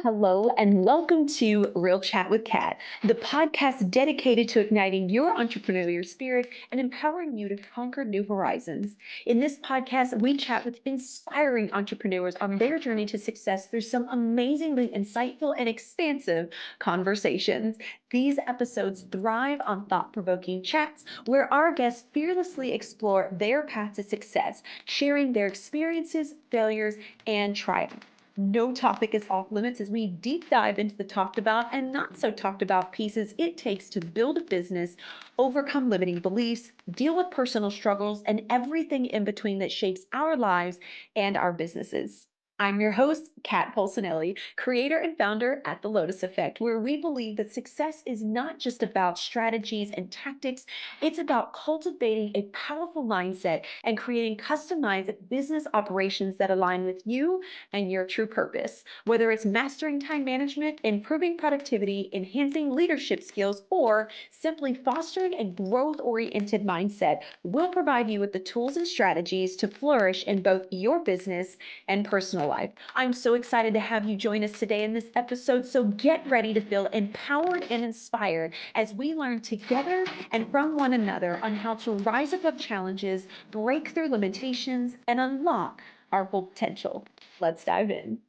Hello, and welcome to Real Chat with Kat, the podcast dedicated to igniting your entrepreneurial spirit and empowering you to conquer new horizons. In this podcast, we chat with inspiring entrepreneurs on their journey to success through some amazingly insightful and expansive conversations. These episodes thrive on thought provoking chats where our guests fearlessly explore their path to success, sharing their experiences, failures, and triumphs. No topic is off limits as we deep dive into the talked about and not so talked about pieces it takes to build a business, overcome limiting beliefs, deal with personal struggles, and everything in between that shapes our lives and our businesses. I'm your host, Kat Polsinelli, creator and founder at The Lotus Effect, where we believe that success is not just about strategies and tactics, it's about cultivating a powerful mindset and creating customized business operations that align with you and your true purpose. Whether it's mastering time management, improving productivity, enhancing leadership skills, or simply fostering a growth oriented mindset, we'll provide you with the tools and strategies to flourish in both your business and personal life. I'm so excited to have you join us today in this episode. So get ready to feel empowered and inspired as we learn together and from one another on how to rise above challenges, break through limitations, and unlock our full potential. Let's dive in.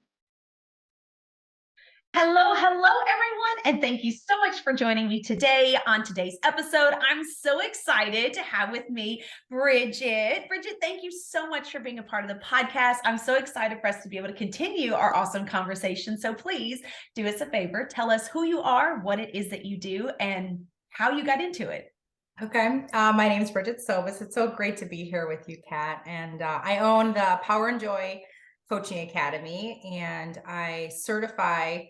Hello, everyone, and thank you so much for joining me today on today's episode. I'm so excited to have with me Brigette. Brigette, thank you so much for being a part of the podcast. I'm so excited for us to be able to continue our awesome conversation. So please do us a favor, tell us who you are, what it is that you do, and how you got into it. Okay. My name is Brigette Sobus. It's so great to be here with you, Kat. And I own the Power and Joy Coaching Academy, and I certify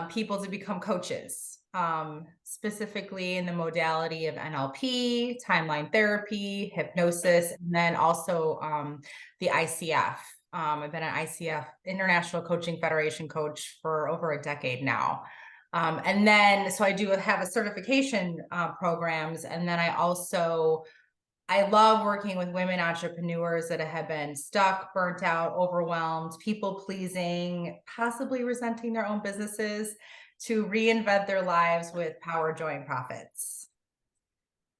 people to become coaches, specifically in the modality of NLP, timeline therapy, hypnosis, and then also the ICF. I've been an ICF, International Coaching Federation coach, for over a decade now. And then, so I do have a certification programs. And then I love working with women entrepreneurs that have been stuck, burnt out, overwhelmed, people pleasing, possibly resenting their own businesses, to reinvent their lives with power, joy, and profits.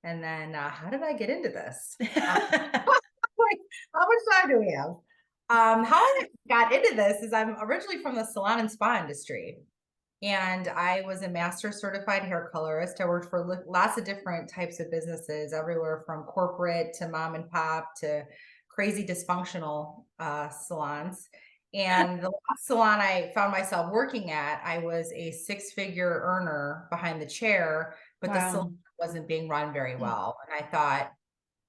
And then how did I get into this? How much time do we have? How I got into this is I'm originally from the salon and spa industry. And I was a master certified hair colorist. I worked for lots of different types of businesses, everywhere from corporate to mom and pop to crazy dysfunctional salons. And the last salon I found myself working at, I was a six-figure earner behind the chair, but the salon wasn't being run very well. And I thought,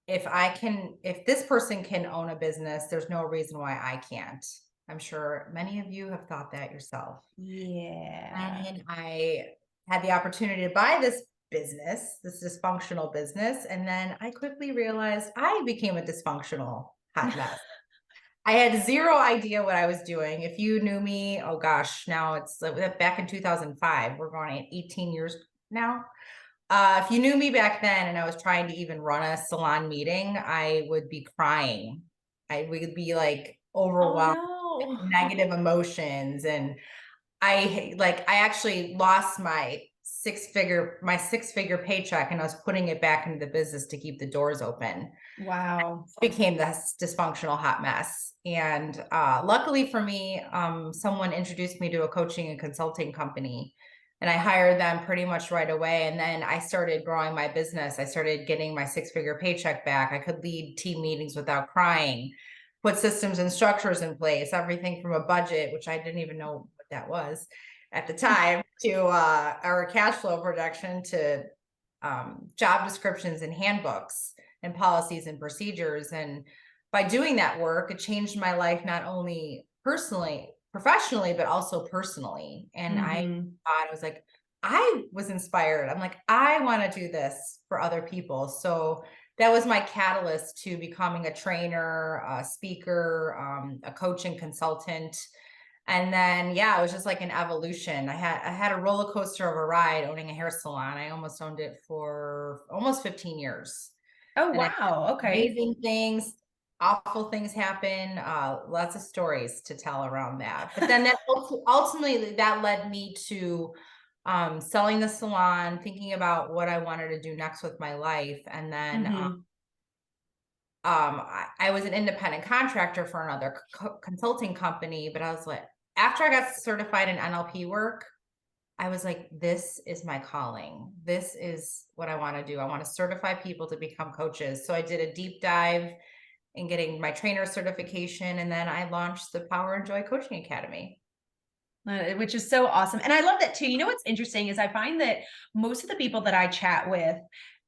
if this person can own a business, there's no reason why I can't. I'm sure many of you have thought that yourself. Yeah. And I had the opportunity to buy this business, this dysfunctional business. And then I quickly realized I became a dysfunctional hot mess. I had zero idea what I was doing. If you knew me, oh gosh, now it's back in 2005. We're going on 18 years now. If you knew me back then and I was trying to even run a salon meeting, I would be crying. I would be like overwhelmed with negative emotions. And I actually lost my six-figure paycheck, and I was putting it back into the business to keep the doors open. Wow. Became this dysfunctional hot mess. And luckily for me, someone introduced me to a coaching and consulting company, and I hired them pretty much right away. And then I started growing my business. I started getting my six-figure paycheck back. I could lead team meetings without crying, put systems and structures in place, everything from a budget, which I didn't even know what that was at the time, to our cash flow projection, to job descriptions and handbooks and policies and procedures. And by doing that work, it changed my life, not only professionally, but also personally. And I was like, I was inspired. I'm like, I want to do this for other people. So that was my catalyst to becoming a trainer, a speaker, a coach and consultant. And then, yeah, it was just like an evolution. I had a roller coaster of a ride owning a hair salon. I almost owned it for almost 15 years. Oh, And I had wow. Okay. amazing things. awful things happen, lots of stories to tell around that. But then that ultimately that led me to selling the salon, thinking about what I wanted to do next with my life. And then Mhm. I was an independent contractor for another consulting company, but I was like, after I got certified in NLP work, I was like, this is my calling. This is what I want to do. I want to certify people to become coaches. So I did a deep dive in getting my trainer certification. And then I launched the Power and Joy Coaching Academy. Which is so awesome. And I love that too. You know, what's interesting is I find that most of the people that I chat with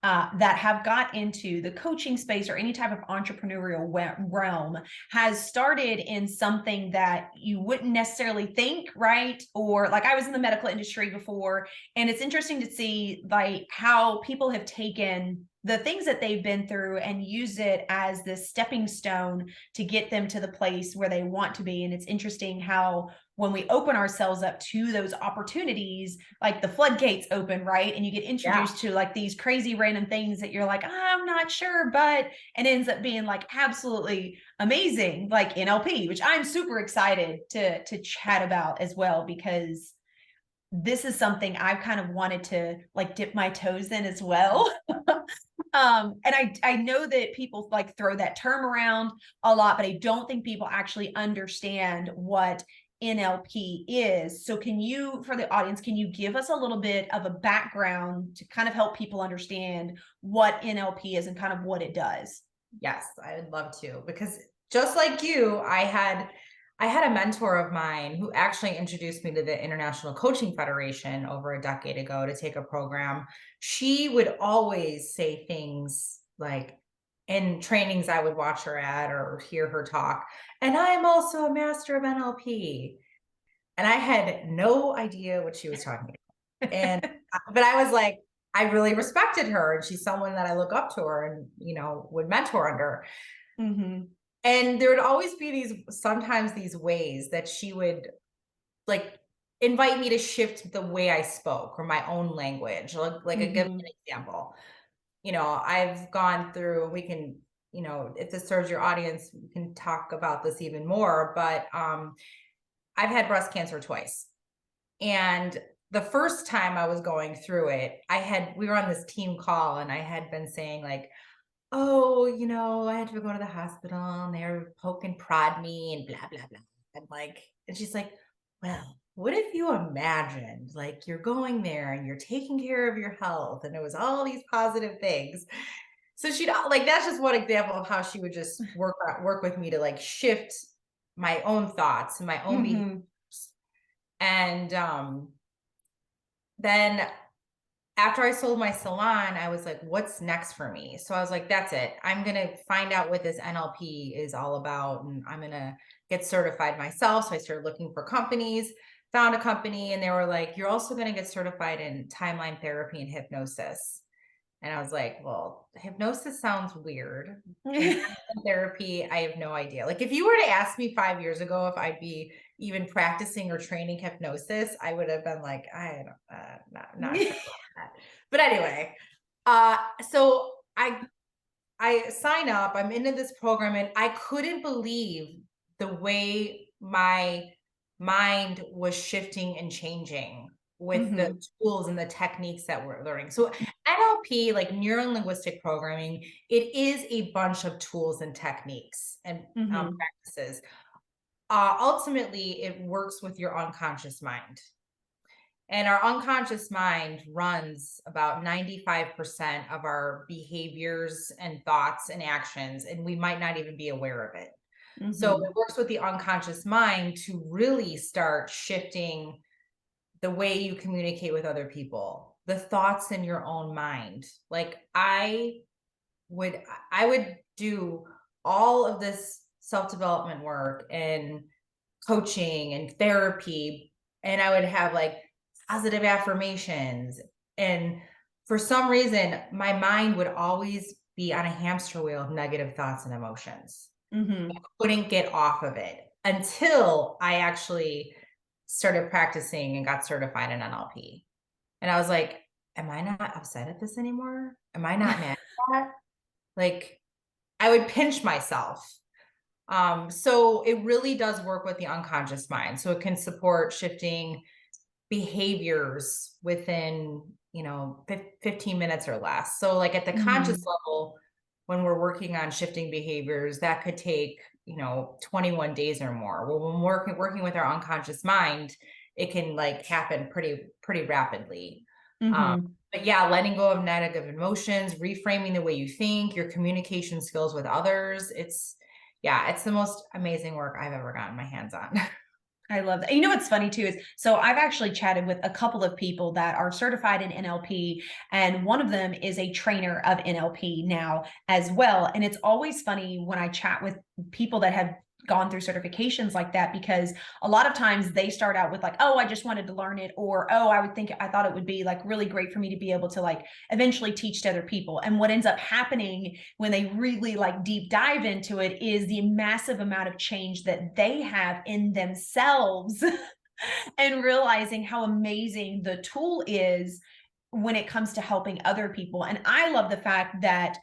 that have got into the coaching space or any type of entrepreneurial realm has started in something that you wouldn't necessarily think, right? Or like I was in the medical industry before, and it's interesting to see like how people have taken the things that they've been through and use it as this stepping stone to get them to the place where they want to be. And it's interesting how when we open ourselves up to those opportunities, like the floodgates open, right? And you get introduced to like these crazy random things that you're like, I'm not sure, but it ends up being like absolutely amazing, like NLP, which I'm super excited to chat about as well, because this is something I've kind of wanted to like dip my toes in as well. And I know that people like throw that term around a lot, but I don't think people actually understand what NLP is. So can you, for the audience, can you give us a little bit of a background to kind of help people understand what NLP is and kind of what it does? Yes, I would love to, because just like you, I had a mentor of mine who actually introduced me to the International Coaching Federation over a decade ago to take a program. She would always say things like in trainings I would watch her at or hear her talk, and I'm also a master of NLP. And I had no idea what she was talking about. And but I was like, I really respected her, and she's someone that I look up to her and, would mentor under. Mm-hmm. And there would always be sometimes these ways that she would like invite me to shift the way I spoke or my own language. Like I give an example. I've gone through, we can, if this serves your audience, we can talk about this even more, but I've had breast cancer twice. And the first time I was going through it, we were on this team call, and I had been saying like, oh, I had to go to the hospital and they were poke and prod me and blah, blah, blah. And she's like, well, what if you imagined like you're going there and you're taking care of your health, and it was all these positive things. So she'd like, that's just one example of how she would just work with me to like shift my own thoughts and my own behaviors. And then after I sold my salon, I was like, what's next for me? So I was like, that's it. I'm going to find out what this NLP is all about, and I'm going to get certified myself. So I started looking for companies, found a company, and they were like, you're also going to get certified in timeline therapy and hypnosis. And I was like, well, hypnosis sounds weird. And therapy, I have no idea. Like if you were to ask me 5 years ago if I'd be even practicing or training hypnosis, I would have been like, I don't, not sure about that. But anyway, so I sign up, I'm into this program, and I couldn't believe the way my mind was shifting and changing with the tools and the techniques that we're learning. So NLP, like neuro linguistic programming, it is a bunch of tools and techniques and practices. Ultimately, it works with your unconscious mind. And our unconscious mind runs about 95% of our behaviors and thoughts and actions, and we might not even be aware of it. So it works with the unconscious mind to really start shifting the way you communicate with other people, the thoughts in your own mind. Like I would do all of this self-development work and coaching and therapy, and I would have like positive affirmations, and for some reason my mind would always be on a hamster wheel of negative thoughts and emotions. I couldn't get off of it until I actually started practicing and got certified in NLP. And I was like, am I not upset at this anymore? Am I not mad at that? Like I would pinch myself So it really does work with the unconscious mind. So it can support shifting behaviors within, 15 minutes or less. So like at the conscious Mhm. level, when we're working on shifting behaviors, that could take, 21 days or more. Well, when we're working with our unconscious mind, it can like happen pretty rapidly. Um, Mhm. but yeah, letting go of negative emotions, reframing the way you think, your communication skills with others. It's the most amazing work I've ever gotten my hands on. I love that. You know what's funny too is so I've actually chatted with a couple of people that are certified in NLP, and one of them is a trainer of NLP now as well. And it's always funny when I chat with people that have gone through certifications like that, because a lot of times they start out with like, oh, I just wanted to learn it, or oh, I thought it would be like really great for me to be able to like eventually teach to other people. And what ends up happening when they really like deep dive into it is the massive amount of change that they have in themselves and realizing how amazing the tool is when it comes to helping other people. And I love the fact that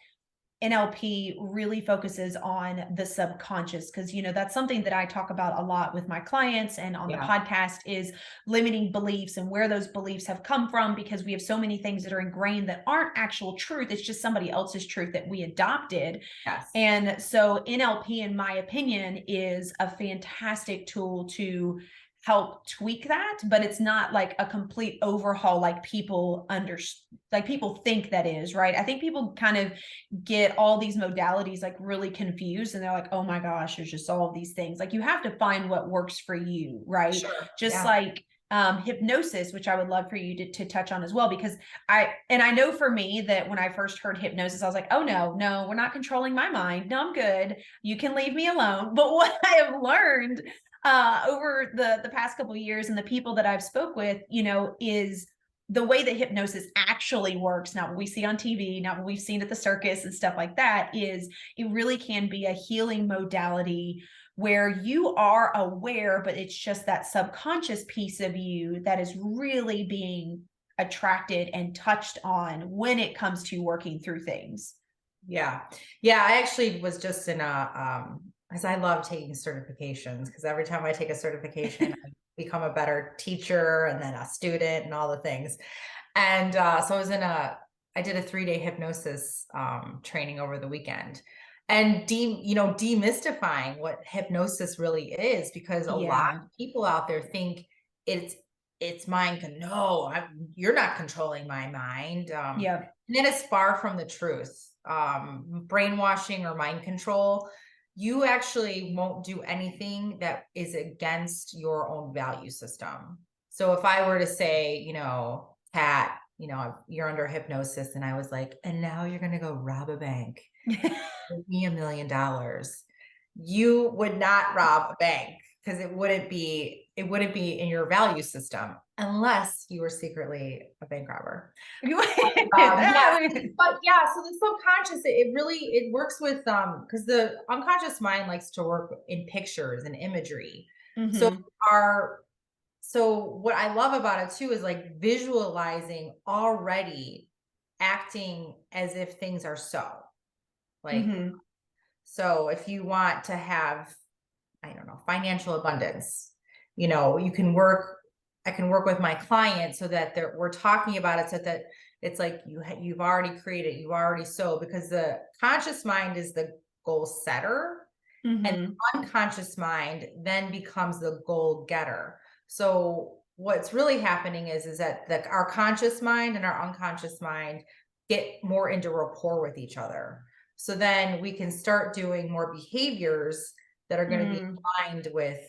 NLP really focuses on the subconscious, because that's something that I talk about a lot with my clients and on the Yeah. podcast is limiting beliefs and where those beliefs have come from, because we have so many things that are ingrained that aren't actual truth. It's just somebody else's truth that we adopted. Yes. And so NLP, in my opinion, is a fantastic tool to help tweak that, but it's not like a complete overhaul like people think that is, right? I think people kind of get all these modalities like really confused, and they're like, oh my gosh, there's just all of these things. Like you have to find what works for you, right? Sure. Just Yeah. like hypnosis, which I would love for you to touch on as well, because I know for me that when I first heard hypnosis, I was like, oh no, we're not controlling my mind. No, I'm good. You can leave me alone. But what I have learned over the past couple of years and the people that I've spoke with, is the way that hypnosis actually works, not what we see on TV, not what we've seen at the circus and stuff like that, is it really can be a healing modality where you are aware, but it's just that subconscious piece of you that is really being attracted and touched on when it comes to working through things. Yeah. Yeah. I actually was just in as I love taking certifications, because every time I take a certification, I become a better teacher and then a student and all the things. And so I did a 3-day hypnosis training over the weekend, and demystifying what hypnosis really is, because a lot Yeah. of people out there think it's mind. No, you're not controlling my mind. Yeah. And that is far from the truth. Brainwashing or mind control, you actually won't do anything that is against your own value system. So if I were to say, Kat, you're under hypnosis, and I was like, and now you're going to go rob a bank, give me $1 million, you would not rob a bank, because it wouldn't be in your value system unless you were secretly a bank robber. Yeah, but yeah, so the subconscious, it really, it works with, because the unconscious mind likes to work in pictures and imagery. So Mhm. our, so what I love about it too is like visualizing already acting as if things are so. Like, Mhm. so if you want to have, I don't know, financial abundance, I can work with my client so that we're talking about it, so that it's like you've already created, you already so, because the conscious mind is the goal setter, and Mhm. the unconscious mind then becomes the goal getter. So what's really happening is that our conscious mind and our unconscious mind get more into rapport with each other. So then we can start doing more behaviors that are going to be Mm. aligned with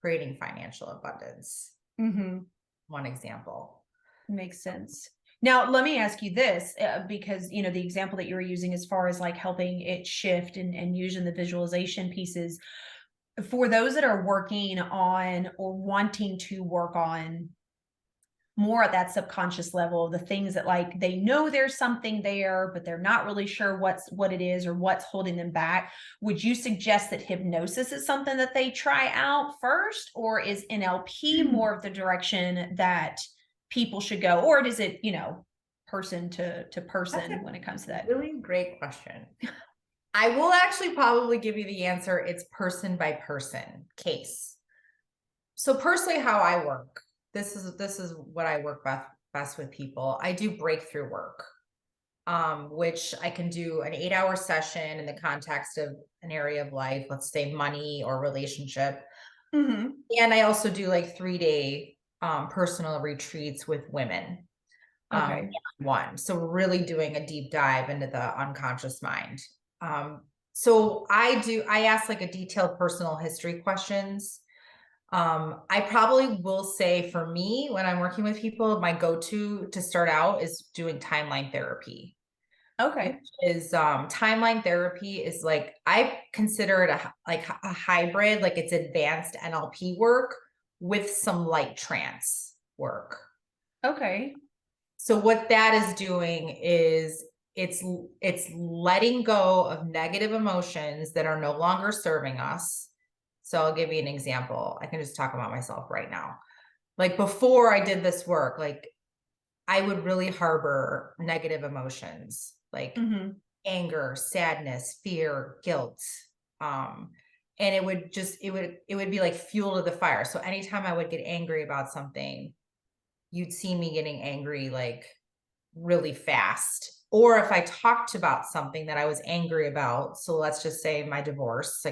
creating financial abundance. Mhm. One example. Makes sense. Now, let me ask you this, because the example that you were using as far as like helping it shift and using the visualization pieces, for those that are working on or wanting to work on more at that subconscious level, the things that like they know there's something there, but they're not really sure what it is or what's holding them back. Would you suggest that hypnosis is something that they try out first, or is NLP more of the direction that people should go, or is it, person to That's a person when it comes to that? really great question. I will actually probably give you the answer. It's person by person case. So personally, how I work, this is what I work best with people. I do breakthrough work, which I can do an 8-hour session in the context of an area of life, let's say money or relationship. Mm-hmm. And I also do like 3-day personal retreats with women. Okay. One. So we're really doing a deep dive into the unconscious mind. So I ask like a detailed personal history questions. I probably will say for me, when I'm working with people, my go-to to start out is doing timeline therapy. Okay. Is timeline therapy is like, I consider it a hybrid, like it's advanced NLP work with some light trance work. Okay. So what that is doing is it's letting go of negative emotions that are no longer serving us. So I'll give you an example. I can just talk about myself right now. Like before I did this work, like I would really harbor negative emotions like Mm-hmm. anger, sadness, fear, guilt. And it would be like fuel to the fire. So anytime I would get angry about something, you'd see me getting angry like really fast. Or if I talked about something that I was angry about, so let's just say my divorce,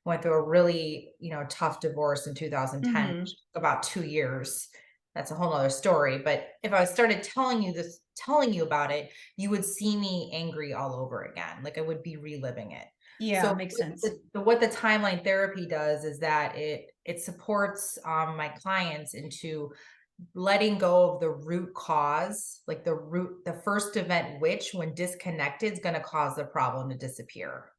went through a really, tough divorce in 2010, Mm-hmm. about 2 years. That's a whole nother story. But if I started telling you about it, you would see me angry all over again. Like I would be reliving it. Yeah, So makes sense. what the timeline therapy does is that it supports my clients into letting go of the root cause, like the first event, which when disconnected is going to cause the problem to disappear.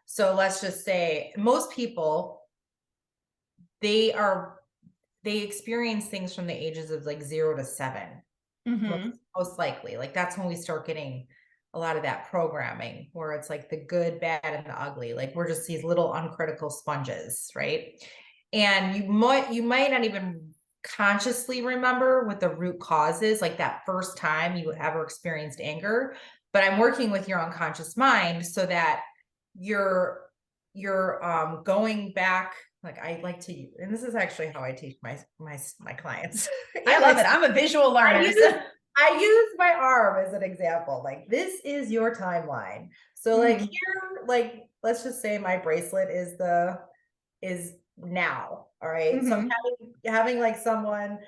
So let's just say most people, they experience things from the ages of like 0 to 7. Mm-hmm. Most likely. Like that's when we start getting a lot of that programming where it's like the good, bad, and the ugly. Like we're just these little uncritical sponges, right? And you might not even consciously remember what the root cause is, like that first time you ever experienced anger. But I'm working with your unconscious mind so that you're going back. Like I like to, and this is actually how I teach my clients. I love it. I'm a visual learner. I use my arm as an example. Like this is your timeline. So like Mhm. here, like let's just say my bracelet is now. All right. So I'm Mhm. having like someone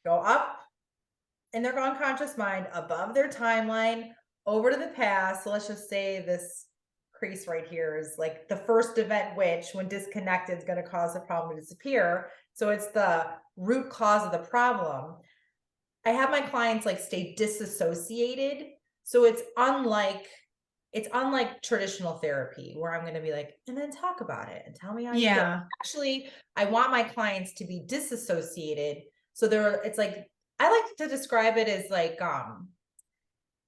go up in their unconscious mind above their timeline over to the past. So let's just say this crease right here is like the first event, which when disconnected is going to cause the problem to disappear. So it's the root cause of the problem. I have my clients like stay disassociated. So it's unlike traditional therapy where I'm going to be like, and then talk about it and tell me how you feel. Yeah. Actually, I want my clients to be disassociated. So it's like, I like to describe it as like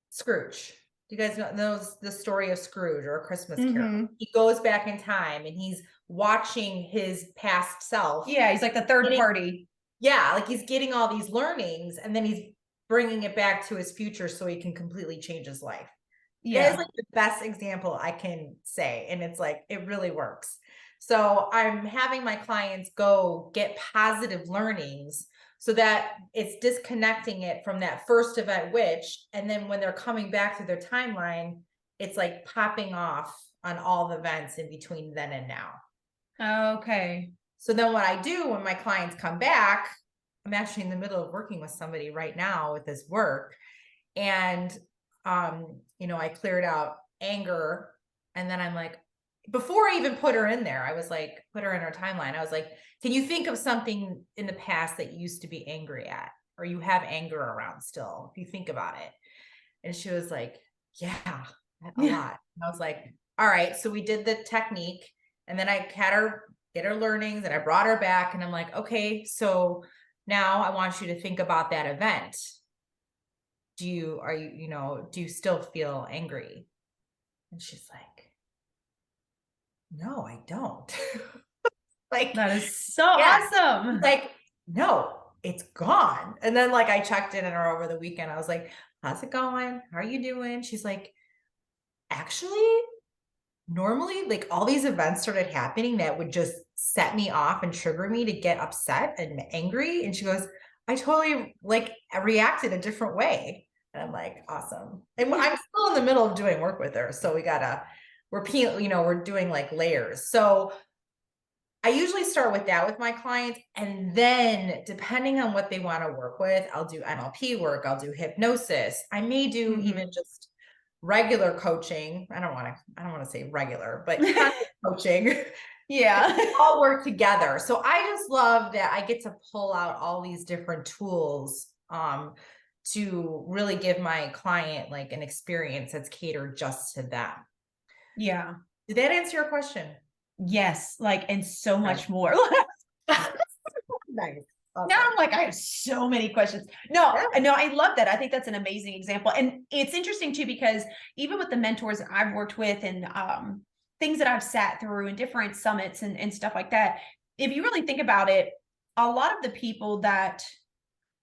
Scrooge. Do you guys know the story of Scrooge or A Christmas Carol? Mhm. He goes back in time and he's watching his past self. Yeah, he's like the third party. Yeah, like he's getting all these learnings and then he's bringing it back to his future so he can completely change his life. That is Yeah. like the best example I can say. And it's like, it really works. So I'm having my clients go get positive learnings so that it's disconnecting it from that first event, and then when they're coming back through their timeline, it's like popping off on all the events in between then and now. Okay. So then what I do when my clients come back, I'm actually in the middle of working with somebody right now with this work. And, I cleared out anger. And then I'm like, before I even put her in there, I was like, put her in her timeline. I was like, can you think of something in the past that you used to be angry at, or you have anger around still, if you think about it? And she was like, yeah, a lot. And I was like, all right. So we did the technique and then I had her get her learnings and I brought her back and I'm like, okay, so now I want you to think about that event. Do you still feel angry? And she's like, no, I don't. Like, That is so yeah. awesome. Like, no, it's gone. And then like I checked in on her over the weekend. I was like, how's it going? How are you doing? She's like, actually, normally like all these events started happening that would just set me off and trigger me to get upset and angry. And she goes, I totally like reacted a different way. And I'm like, awesome. And I'm still in the middle of doing work with her. So we're doing like layers. So I usually start with that with my clients. And then depending on what they want to work with, I'll do NLP work, I'll do hypnosis. I may do even just regular coaching. I don't want to say regular, but kind of coaching. Yeah. We all work together. So I just love that I get to pull out all these different tools to really give my client like an experience that's catered just to them. Yeah. Did that answer your question? Yes. Like, and so much more. Nice. Awesome. Now I'm like, I have so many questions. No, I love that. I think that's an amazing example. And it's interesting too, because even with the mentors that I've worked with and things that I've sat through and different summits and stuff like that, if you really think about it, a lot of the people that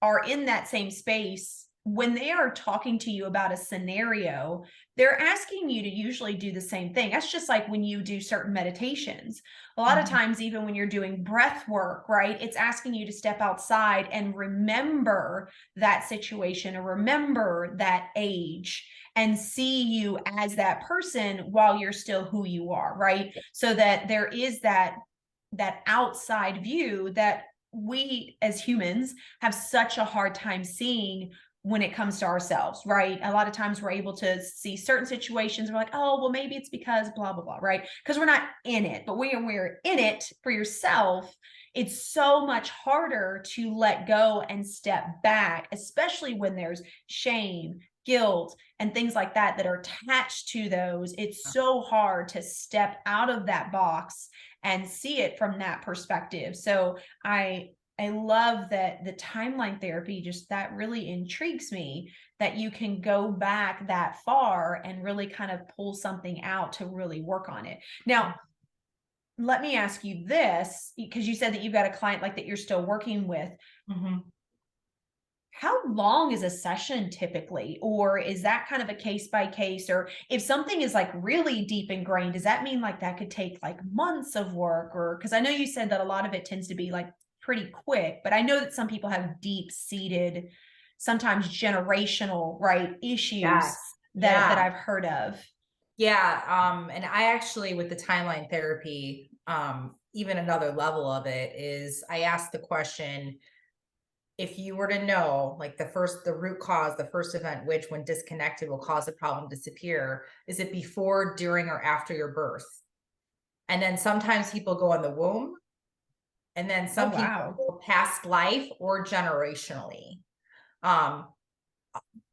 are in that same space, when they are talking to you about a scenario, they're asking you to usually do the same thing. That's just like when you do certain meditations. A lot of times, even when you're doing breath work, right? It's asking you to step outside and remember that situation or remember that age and see you as that person while you're still who you are, right? So that there is that outside view that we as humans have such a hard time seeing when it comes to ourselves, right? A lot of times we're able to see certain situations. We're like, oh, well, maybe it's because blah, blah, blah, right? Because we're not in it. But when we're in it for yourself, it's so much harder to let go and step back, especially when there's shame, guilt, and things like that that are attached to those. It's so hard to step out of that box and see it from that perspective. So I love that the timeline therapy, just that really intrigues me, that you can go back that far and really kind of pull something out to really work on it. Now, let me ask you this, because you said that you've got a client like that you're still working with. How long is a session typically? Or is that kind of a case by case? Or if something is like really deep ingrained, does that mean like that could take like months of work? Or because I know you said that a lot of it tends to be like pretty quick, but I know that some people have deep seated, sometimes generational, right, issues that I've heard of. Yeah. And I actually, with the timeline therapy, even another level of it is I asked the question, if you were to know, like the root cause, the first event, which when disconnected will cause the problem to disappear, is it before, during, or after your birth? And then sometimes people go in the womb, and then some people go past life or generationally.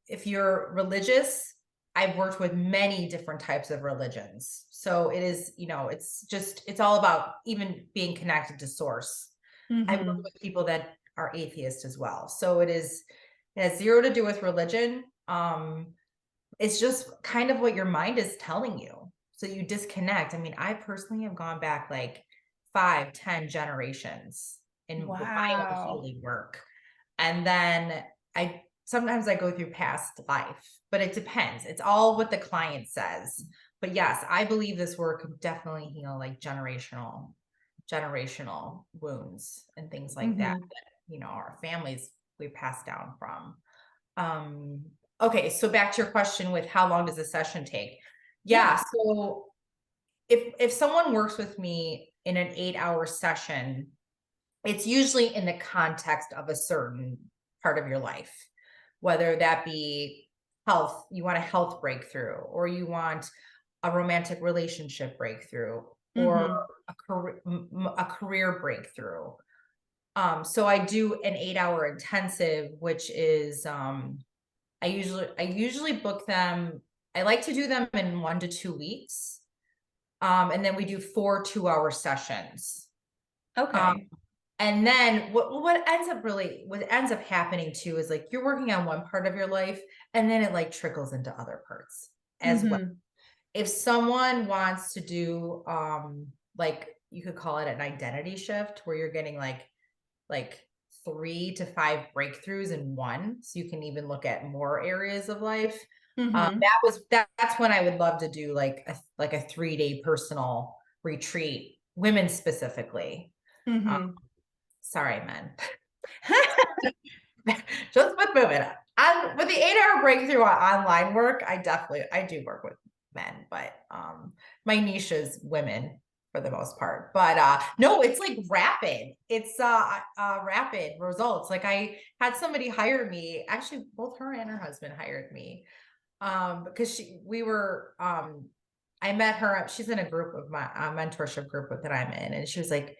If you're religious, I've worked with many different types of religions. So it is, it's all about even being connected to source. I've worked with people that are atheist as well. So it has zero to do with religion. It's just kind of what your mind is telling you. So you disconnect. I mean, I personally have gone back like 5-10 generations in my own healing work. And then sometimes I go through past life, but it depends. It's all what the client says. But yes, I believe this work could definitely heal like generational wounds and things like that our families we pass down from. Okay, so back to your question with how long does a session take? So if someone works with me in an 8-hour session, it's usually in the context of a certain part of your life, whether that be health, you want a health breakthrough, or you want a romantic relationship breakthrough, or a career breakthrough. So I do an 8-hour intensive, which is I usually book them. I like to do them in 1 to 2 weeks. And then we do 4 2-hour sessions. Okay. And then what ends up happening too is like you're working on one part of your life and then it like trickles into other parts as well. If someone wants to do like you could call it an identity shift where you're getting like 3 to 5 breakthroughs in one, so you can even look at more areas of life. Mm-hmm. That's when I would love to do like a 3-day personal retreat, women specifically. Mm-hmm. Sorry, men. Just with moving on with the 8-hour breakthrough on online work, I do work with men, but my niche is women for the most part. But no, it's like rapid. It's rapid results. Like I had somebody hire me, actually both her and her husband hired me. Because I met her, she's in a group of my mentorship group that I'm in, and she was like,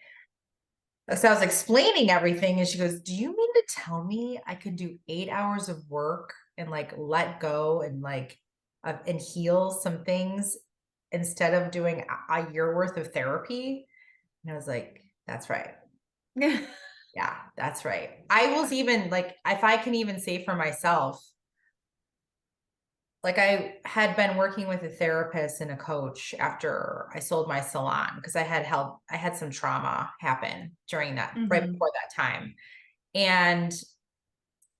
so I was explaining everything, and she goes, "Do you mean to tell me I could do 8 hours of work and like let go and like and heal some things instead of doing a year worth of therapy?" And I was like, "That's right. Yeah, that's right." I was even like, if I can even say for myself, like I had been working with a therapist and a coach after I sold my salon because I had some trauma happen during that, right Mm-hmm. before that time. And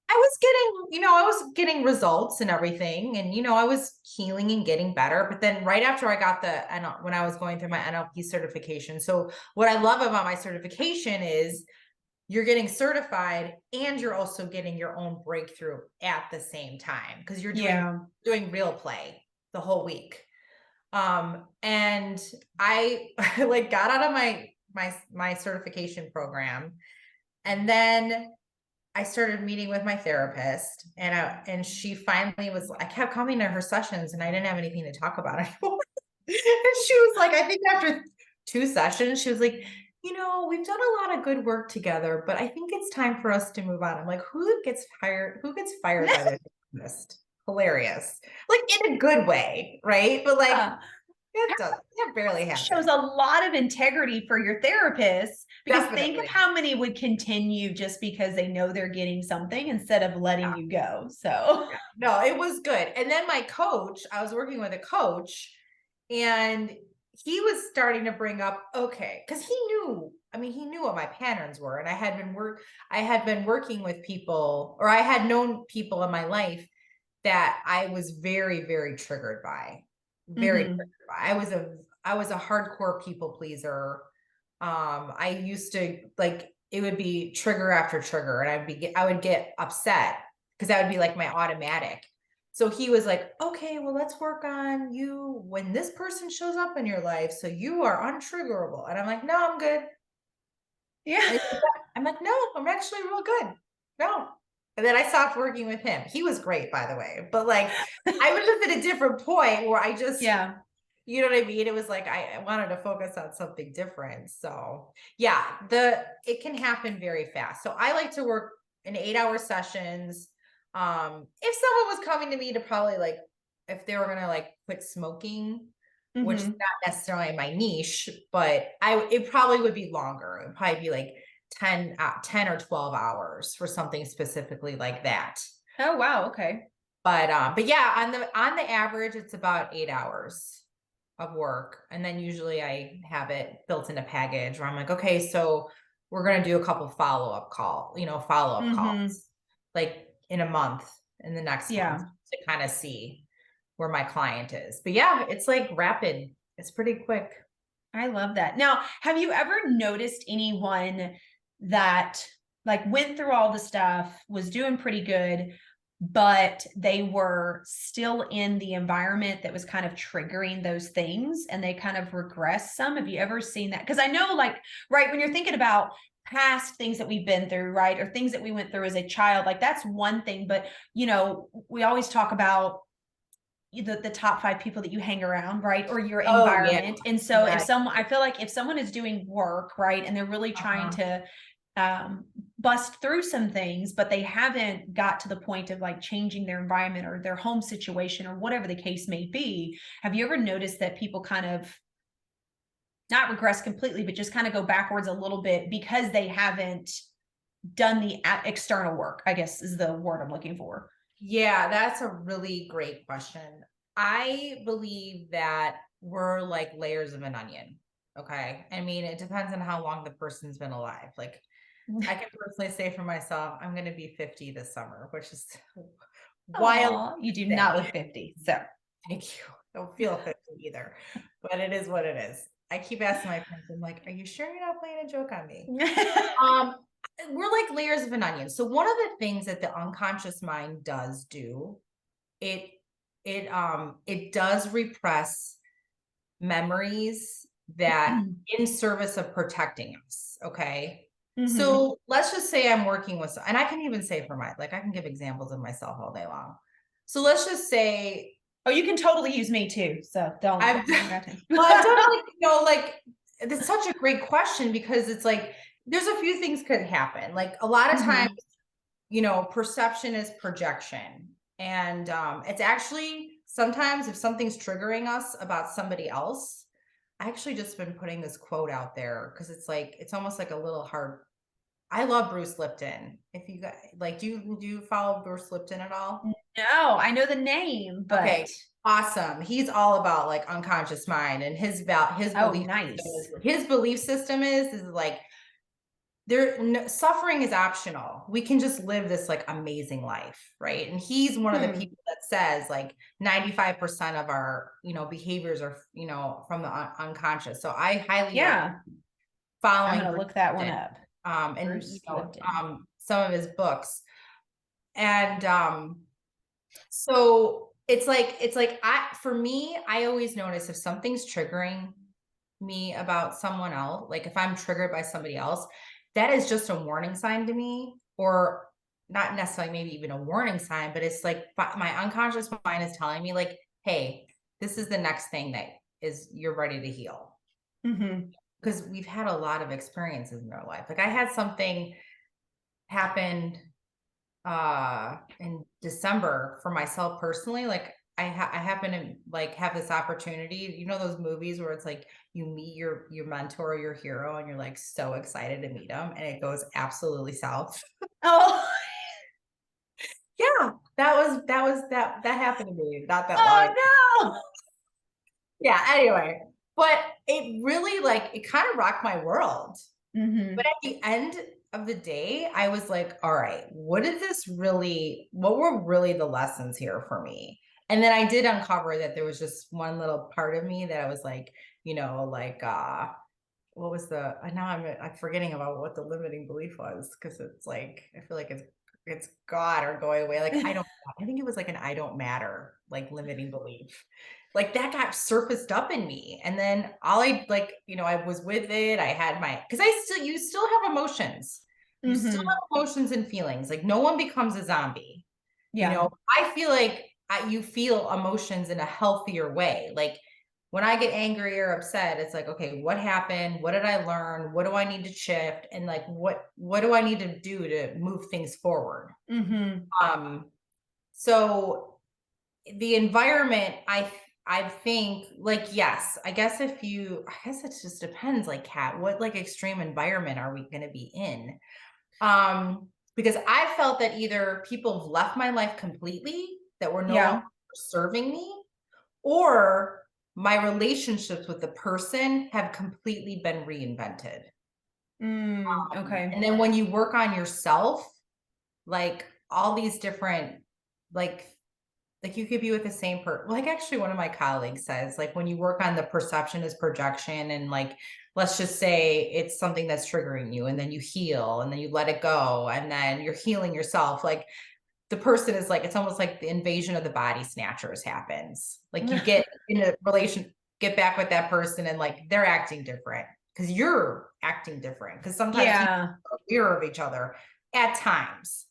I was getting results and everything. And, I was healing and getting better. But then right after I got when I was going through my NLP certification. So what I love about my certification is you're getting certified and you're also getting your own breakthrough at the same time because you're doing real play the whole week. And I like got out of my certification program, and then I started meeting with my therapist, and she finally I kept coming to her sessions and I didn't have anything to talk about anymore. And she was like, I think after 2 sessions, she was like, we've done a lot of good work together, but I think it's time for us to move on. I'm like, who gets fired by their therapist? Hilarious. Like in a good way, right? But like it barely Shows happens. a lot of integrity for your therapist, because think of Definitely. how many would continue just because they know they're getting something instead of letting you go. So No, it was good. And then my coach, I was working with a coach, and he was starting to bring up, okay, because he knew what my patterns were. And I had been working with people, or I had known people in my life that I was very, very triggered by. Very mm-hmm. triggered by. I was a hardcore people pleaser. I used to like, it would be trigger after trigger, and I would get upset because that would be like my automatic. So he was like, okay, well, let's work on you when this person shows up in your life. So you are untriggerable. And I'm like, no, I'm good. Yeah. I'm like, no, I'm actually real good. No. And then I stopped working with him. He was great, by the way. But like, I was just at a different point where I just, Yeah. you know what I mean? It was like I wanted to focus on something different. So yeah, it can happen very fast. So I like to work in 8-hour sessions. If someone was coming to me to probably like, if they were gonna like quit smoking, which is Mm-hmm. not necessarily my niche, but it probably would be longer. It would probably be like 10 or 12 hours for something specifically like that. Oh, wow. Okay. But yeah, on the average, it's about 8 hours of work. And then usually I have it built in a package where I'm like, okay, so we're going to do a couple follow-up Mm-hmm. calls like in a month, in the next month, Yeah. to kind of see where my client is. But yeah, it's like rapid. It's pretty quick. I love that. Now, have you ever noticed anyone that like went through all the stuff, was doing pretty good, but they were still in the environment that was kind of triggering those things and they kind of regress some? Have you ever seen that? Because I know, like, right, when you're thinking about past things that we've been through, right, or things that we went through as a child, like that's one thing. But, we always talk about the top 5 people that you hang around, right? Or your Oh yeah. environment. And so Yeah. I feel like if someone is doing work, right, and they're really trying to bust through some things, but they haven't got to the point of like changing their environment or their home situation or whatever the case may be. Have you ever noticed that people kind of not regress completely, but just kind of go backwards a little bit because they haven't done the external work, I guess is the word I'm looking for? Yeah, that's a really great question. I believe that we're like layers of an onion. Okay. I mean, it depends on how long the person's been alive. Like, I can personally say for myself, I'm going to be 50 this summer, which is While you do not look 50. So thank you. Don't feel 50 either, but it is what it is. I keep asking my friends, I'm like, are you sure you're not playing a joke on me? We're like layers of an onion. So one of the things that the unconscious mind does do, it does repress memories that in service of protecting us. Okay. So let's just say I'm working with, and I can even say for I can give examples of myself all day long. So let's just say, oh, you can totally use me too. So don't. I've done like, it's such a great question because it's like, there's a few things could happen. Like a lot of times, perception is projection. And it's actually sometimes if something's triggering us about somebody else, I actually just been putting this quote out there because it's like, it's almost like a little hard. I love Bruce Lipton. If you guys do you follow Bruce Lipton at all? No, I know the name, but okay, awesome. He's all about like unconscious mind and his belief. Nice. His belief system is like suffering is optional. We can just live this like amazing life, right? And he's one of the people that says like 95% of our behaviors are from the unconscious. So I highly recommend following. I'm gonna look that one up. And some of his books, and so it's like for me, I always notice if something's triggering me about someone else, like if I'm triggered by somebody else, that is just a warning sign to me, or not necessarily maybe even a warning sign, but it's like my unconscious mind is telling me like, hey, this is the next thing that you're ready to heal. Because we've had a lot of experiences in our life. Like I had something happen in December for myself personally. Like I happen to like have this opportunity, those movies where it's like you meet your mentor, your hero, and you're like so excited to meet them, and it goes absolutely south. Oh, yeah, that happened to me not that long. Oh no. Yeah. Anyway, but it really it kind of rocked my world. But at the end of the day, I was like, all right, what were really the lessons here for me? And then I did uncover that there was just one little part of me that I was like, what was now I'm forgetting about what the limiting belief was. Cause it's like, I feel like it's God or going away. Like, I think it was like an I don't matter, like limiting belief. Like that got surfaced up in me. And then I was with it. I had cause you still have emotions. You still have emotions and feelings. Like no one becomes a zombie. Yeah. I feel like you feel emotions in a healthier way. Like when I get angry or upset, it's like, okay, what happened? What did I learn? What do I need to shift? And like, what do I need to do to move things forward? So the environment, I think like, yes, I guess it just depends, like Kat, what like extreme environment are we going to be in? Because I felt that either people have left my life completely that were no longer serving me, or my relationships with the person have completely been reinvented. Okay. And then when you work on yourself, like all these different, like you could be with the same person. Like actually one of my colleagues says, like when you work on the perception as projection, and like, let's just say it's something that's triggering you, and then you heal, and then you let it go, and then you're healing yourself. Like the person is like, it's almost like the invasion of the body snatchers happens. Like you get in a get back with that person, and like they're acting different because you're acting different. Because sometimes people are aware of each other at times,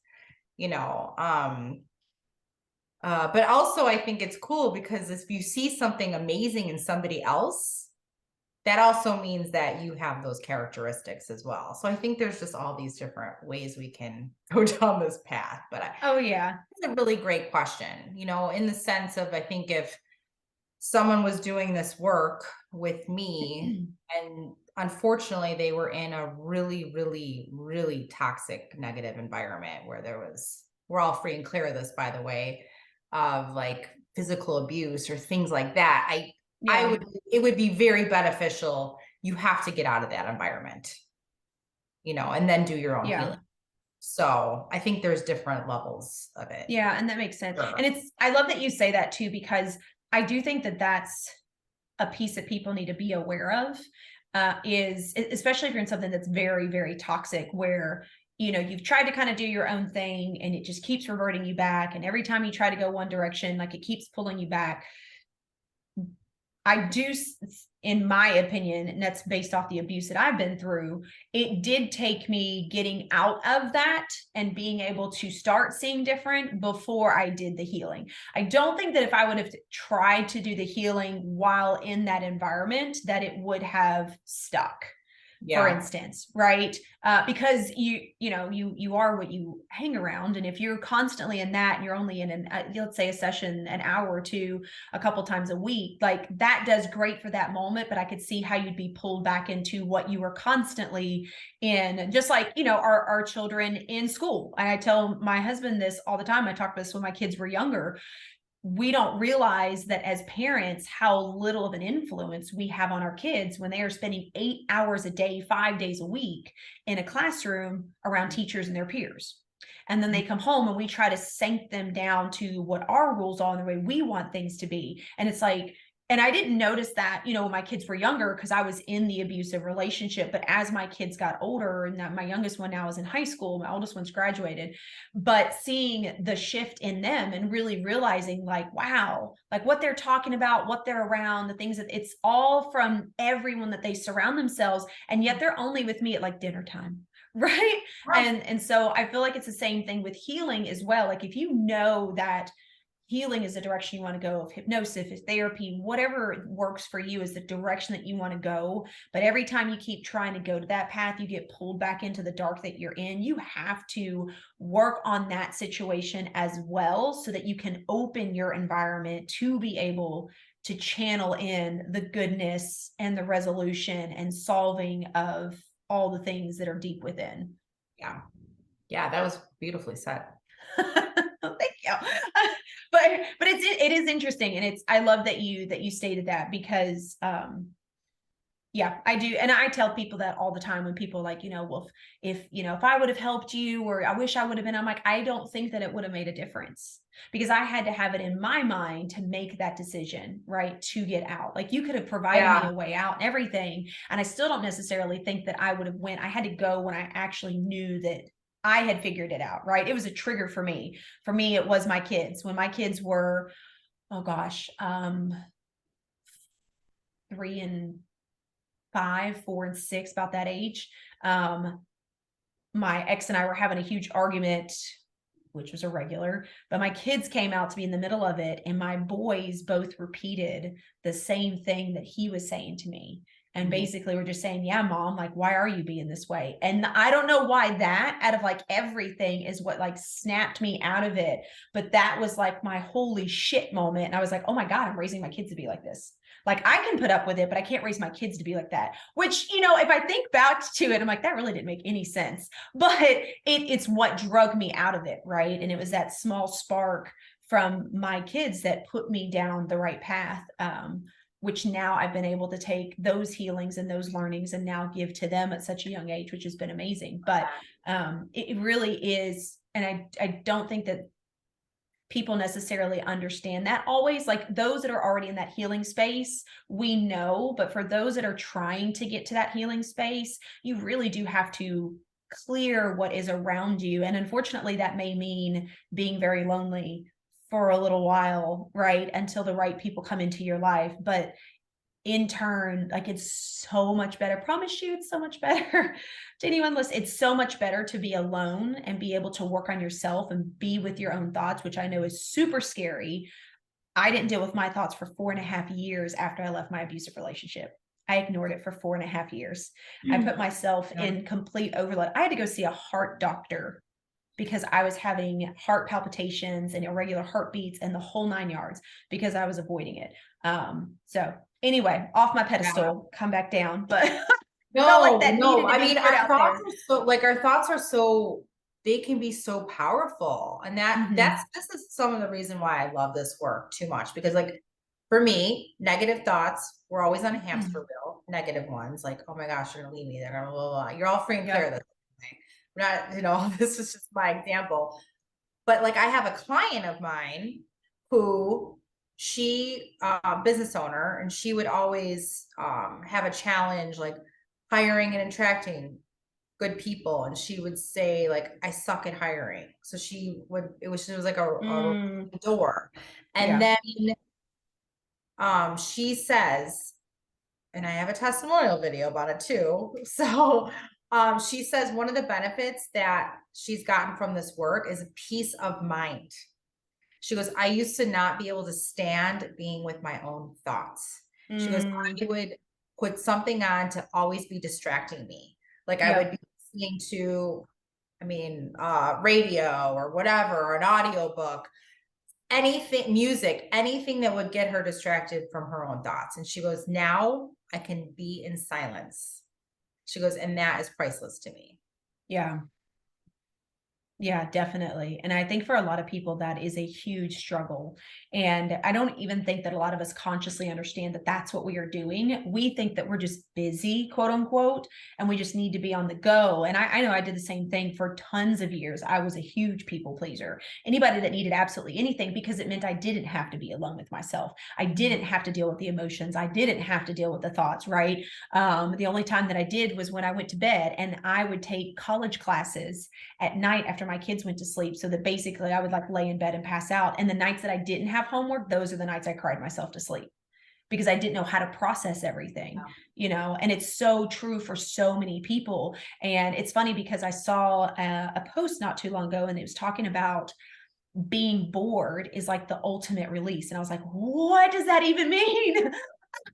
but also I think it's cool because if you see something amazing in somebody else, that also means that you have those characteristics as well. So I think there's just all these different ways we can go down this path. But it's a really great question, in the sense of, I think if someone was doing this work with me and unfortunately they were in a really, really, really toxic, negative environment where we're all free and clear of this, by the way, of like physical abuse or things like that, it would be very beneficial. You have to get out of that environment, and then do your own healing. So I think there's different levels of it. Yeah. And that makes sense. Sure. And I love that you say that too, because I do think that that's a piece that people need to be aware of, is especially if you're in something that's very, very toxic, where, you've tried to kind of do your own thing and it just keeps reverting you back. And every time you try to go one direction, like it keeps pulling you back. I do, in my opinion, and that's based off the abuse that I've been through, it did take me getting out of that and being able to start seeing different before I did the healing. I don't think that if I would have tried to do the healing while in that environment, that it would have stuck. Yeah. For instance, right? Because you are what you hang around. And if you're constantly in that and you're only in let's say a session, an hour or two, a couple times a week, like that does great for that moment. But I could see how you'd be pulled back into what you were constantly in, just like, our children in school. And I tell my husband this all the time. I talk about this when my kids were younger. We don't realize that as parents, how little of an influence we have on our kids when they are spending 8 hours a day, 5 days a week in a classroom around teachers and their peers. And then they come home and we try to sink them down to what our rules are and the way we want things to be. And it's like, and I didn't notice that, when my kids were younger, because I was in the abusive relationship. But as my kids got older, and my youngest one now is in high school, my oldest one's graduated, but seeing the shift in them and really realizing like, wow, like what they're talking about, what they're around, the things that it's all from everyone that they surround themselves. And yet they're only with me at like dinner time. Right. And so I feel like it's the same thing with healing as well. Like if you know that healing is the direction you want to go, if hypnosis, if therapy, whatever works for you is the direction that you want to go. But every time you keep trying to go to that path, you get pulled back into the dark that you're in. You have to work on that situation as well, so that you can open your environment to be able to channel in the goodness and the resolution and solving of all the things that are deep within. Yeah. Yeah. That was beautifully said. Thank you. But it is interesting, and I love that you stated that, because yeah, I do. And I tell people that all the time when people are like, well, if I would have helped you, or I wish I would have been, I'm like, I don't think that it would have made a difference, because I had to have it in my mind to make that decision, right, to get out. Like you could have provided me a way out and everything, and I still don't necessarily think that I would have went. I had to go when I actually knew that I had figured it out, right? It was a trigger for me. For me, it was my kids. When my kids were, oh gosh, 3 and 5, 4 and 6, about that age. My ex and I were having a huge argument, which was irregular, but my kids came out to be in the middle of it. And my boys both repeated the same thing that he was saying to me. And basically we're just saying, yeah, mom, like, why are you being this way? And I don't know why that, out of like everything, is what like snapped me out of it. But that was like my holy shit moment. And I was like, oh my God, I'm raising my kids to be like this. Like I can put up with it, but I can't raise my kids to be like that. Which, if I think back to it, I'm like, that really didn't make any sense. But it's what drug me out of it, right? And it was that small spark from my kids that put me down the right path. Which now I've been able to take those healings and those learnings and now give to them at such a young age, which has been amazing. But it really is. And I don't think that people necessarily understand that always. Like those that are already in that healing space, we know, but for those that are trying to get to that healing space, you really do have to clear what is around you. And unfortunately, that may mean being very lonely for a little while, right? Until the right people come into your life. But in turn, like it's so much better. I promise you, it's so much better to anyone listening. It's so much better to be alone and be able to work on yourself and be with your own thoughts, which I know is super scary. I didn't deal with my thoughts for 4.5 years after I left my abusive relationship. I ignored it for 4.5 years. I put myself in complete overload. I had to go see a heart doctor because I was having heart palpitations and irregular heartbeats and the whole 9 yards because I was avoiding it. So anyway, off my pedestal, come back down. But no, I mean, our thoughts are so, they can be so powerful. And this is some of the reason why I love this work too much, because like for me, negative thoughts, we're always on a hamster wheel, negative ones, like, oh my gosh, you're gonna leave me, they're gonna blah, blah, blah. You're all free and clear of this. not, this is just my example, but like I have a client of mine who she, business owner, and she would always, have a challenge, like hiring and attracting good people. And she would say like, I suck at hiring. So it was like a door. And Yeah. then, she says, and I have a testimonial video about it too. So, she says one of the benefits that she's gotten from this work is peace of mind. She goes, I used to not be able to stand being with my own thoughts. She goes, I would put something on to always be distracting me. Like I would be listening to, radio or whatever, or an audio book, anything, music, anything that would get her distracted from her own thoughts. And she goes, now I can be in silence. She goes, and that is priceless to me. Yeah. Yeah, definitely. And I think for a lot of people, that is a huge struggle. And I don't even think that a lot of us consciously understand that that's what we are doing. We think that we're just busy, quote unquote, and we just need to be on the go. And I know I did the same thing for tons of years. I was a huge people pleaser. Anybody that needed absolutely anything, because it meant I didn't have to be alone with myself. I didn't have to deal with the emotions. I didn't have to deal with the thoughts, right? The only time that I did was when I went to bed, and I would take college classes at night after my kids went to sleep, so that basically I would like lay in bed and pass out. And the nights that I didn't have homework, those are the nights I cried myself to sleep, because I didn't know how to process everything, and it's so true for so many people. And it's funny because I saw a post not too long ago, and it was talking about being bored is like the ultimate release. And I was like, what does that even mean?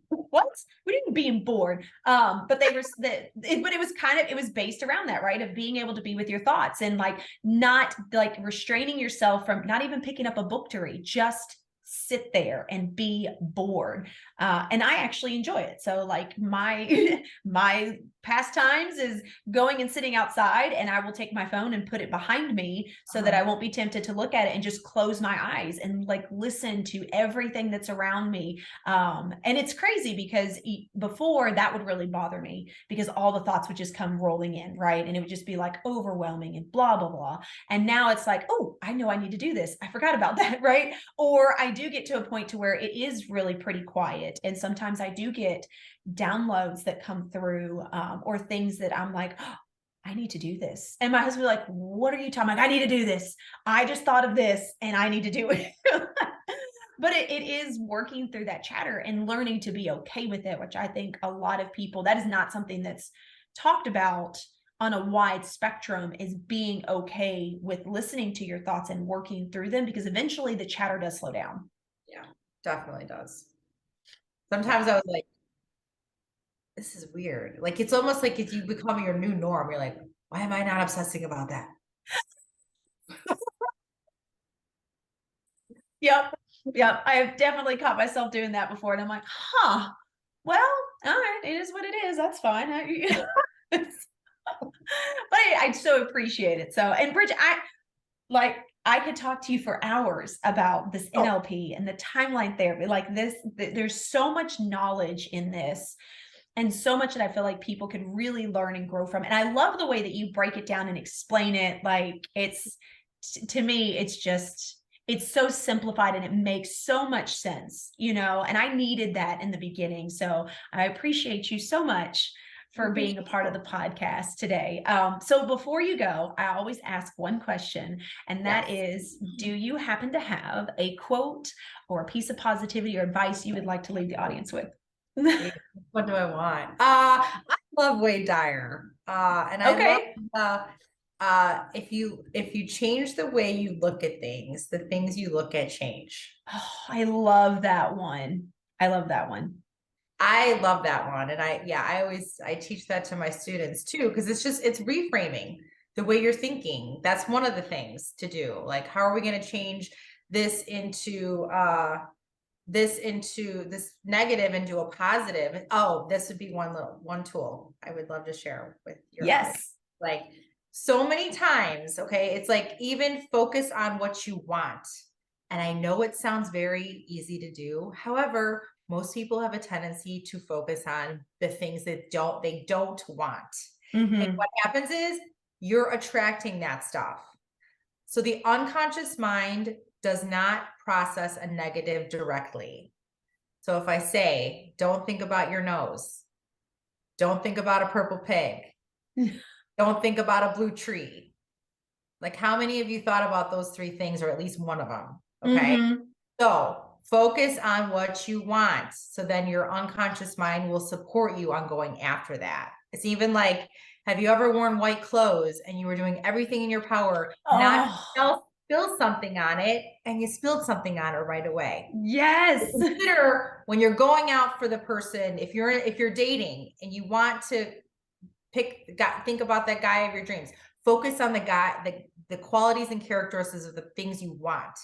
What? We didn't being bored. But they were but it was based around that, right? Of being able to be with your thoughts, and like not like restraining yourself from not even picking up a book to read, just sit there and be bored. And I actually enjoy it. So like my my pastimes is going and sitting outside, and I will take my phone and put it behind me so that I won't be tempted to look at it, and just close my eyes and like listen to everything that's around me. And it's crazy because before that would really bother me, because all the thoughts would just come rolling in, right? And it would just be like overwhelming and blah, blah, blah. And now it's like, oh, I know I need to do this. I forgot about that, right? Or I do get to a point to where it is really pretty quiet. And sometimes I do get downloads that come through, or things that I'm like, oh, I need to do this. And my husband will be like, what are you talking about? I need to do this. I just thought of this and I need to do it. But it is working through that chatter and learning to be okay with it, which I think a lot of people, that is not something that's talked about on a wide spectrum, is being okay with listening to your thoughts and working through them, because eventually the chatter does slow down. Yeah, definitely does. Sometimes I was like, this is weird. Like, it's almost like if you become your new norm, you're like, why am I not obsessing about that? Yep. Yep. I have definitely caught myself doing that before. And I'm like, huh, well, all right, it is what it is. That's fine. But I so appreciate it. So, and Bridget, I could talk to you for hours about this NLP and the timeline therapy. Like this, there's so much knowledge in this, and so much that I feel like people could really learn and grow from. And I love the way that you break it down and explain it. Like to me, it's so simplified and it makes so much sense, and I needed that in the beginning. So I appreciate you so much for being a part of the podcast today. So before you go, I always ask one question, and that is, do you happen to have a quote or a piece of positivity or advice you would like to leave the audience with? What do I want? I love Wayne Dyer. And I love if you change the way you look at things, the things you look at change. Oh, I love that one. I love that one. I love that one. And I teach that to my students too, because it's reframing the way you're thinking. That's one of the things to do. Like, how are we going to change this into this negative into a positive? Oh, this would be one tool I would love to share with your audience. Like, so many times, okay, it's like, even focus on what you want. And I know it sounds very easy to do. However, most people have a tendency to focus on the things that they don't want. And what happens is you're attracting that stuff. So the unconscious mind does not process a negative directly. So if I say, don't think about your nose, don't think about a purple pig, don't think about a blue tree. Like, how many of you thought about those three things, or at least one of them? Okay. Mm-hmm. So focus on what you want. So then your unconscious mind will support you on going after that. It's even like, have you ever worn white clothes and you were doing everything in your power not to spill something on it, and you spilled something on it right away? Yes. Consider when you're going out for the person, if you're dating and you want to think about that guy of your dreams, focus on the guy, the qualities and characteristics of the things you want.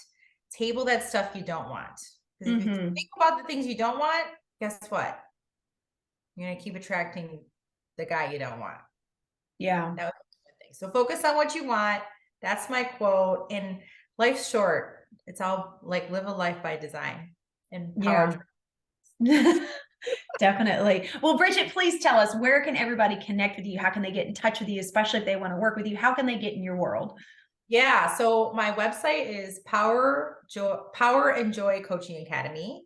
Table that stuff you don't want. Because if you think about the things you don't want, guess what? You're going to keep attracting the guy you don't want. Yeah. That was the thing. So focus on what you want. That's my quote. And life's short. It's all like, live a life by design. And power. Definitely. Well, Brigette, please tell us, where can everybody connect with you? How can they get in touch with you, especially if they want to work with you? How can they get in your world? Yeah. So my website is Power and Joy Coaching Academy.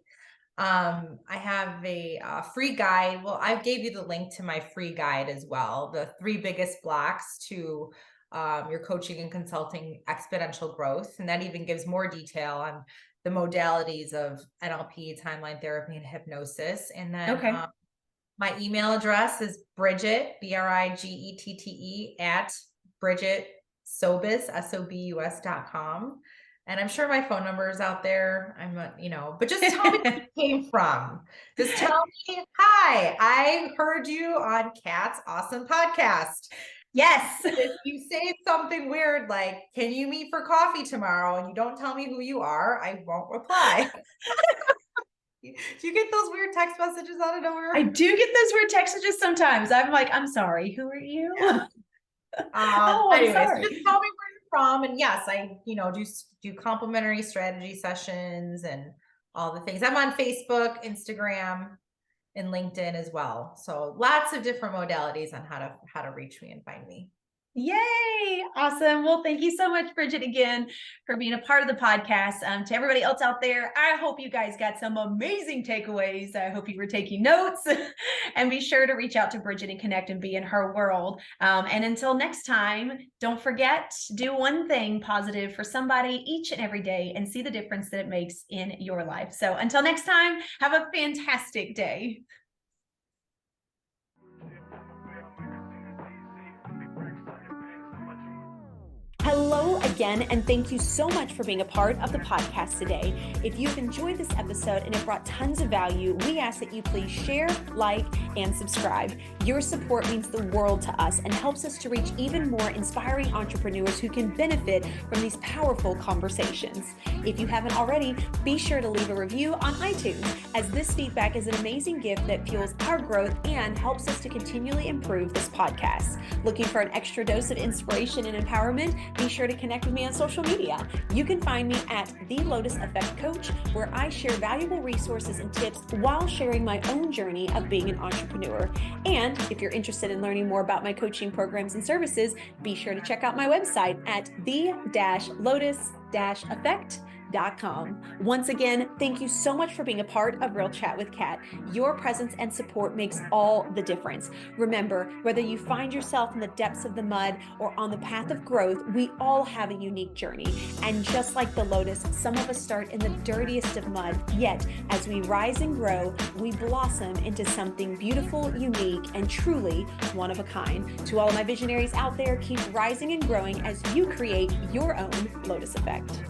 I have a free guide. Well, I gave you the link to my free guide as well. The 3 biggest blocks to your coaching and consulting exponential growth. And that even gives more detail on the modalities of NLP, timeline therapy, and hypnosis. And then my email address is Brigette, BRIGETTE @Brigette Sobus, SOBUS.com. And I'm sure my phone number is out there. But just tell me where you came from. Just tell me, hi, I heard you on Kat's awesome podcast. Yes. If you say something weird, like, can you meet for coffee tomorrow? And you don't tell me who you are, I won't reply. Do you get those weird text messages out of nowhere? I do get those weird text messages sometimes. I'm like, I'm sorry, who are you? Anyways, just tell me where you're from. And yes, I do complimentary strategy sessions and all the things. I'm on Facebook, Instagram, and LinkedIn as well. So lots of different modalities on how to reach me and find me. Yay. Awesome. Well, thank you so much, Brigette, again, for being a part of the podcast. To everybody else out there, I hope you guys got some amazing takeaways. I hope you were taking notes, and be sure to reach out to Brigette and connect and be in her world. And until next time, don't forget, do one thing positive for somebody each and every day and see the difference that it makes in your life. So until next time, have a fantastic day. Hello again, and thank you so much for being a part of the podcast today. If you've enjoyed this episode and it brought tons of value, we ask that you please share, like, and subscribe. Your support means the world to us and helps us to reach even more inspiring entrepreneurs who can benefit from these powerful conversations. If you haven't already, be sure to leave a review on iTunes, as this feedback is an amazing gift that fuels our growth and helps us to continually improve this podcast. Looking for an extra dose of inspiration and empowerment? Be sure to connect with me on social media. You can find me at The Lotus Effect Coach, where I share valuable resources and tips while sharing my own journey of being an entrepreneur. And if you're interested in learning more about my coaching programs and services, be sure to check out my website at the-lotus-effect.com. Once again, thank you so much for being a part of Real Chat with Kat. Your presence and support makes all the difference. Remember, whether you find yourself in the depths of the mud or on the path of growth, we all have a unique journey. And just like the lotus, some of us start in the dirtiest of mud, yet as we rise and grow, we blossom into something beautiful, unique, and truly one of a kind. To all of my visionaries out there, keep rising and growing as you create your own Lotus Effect.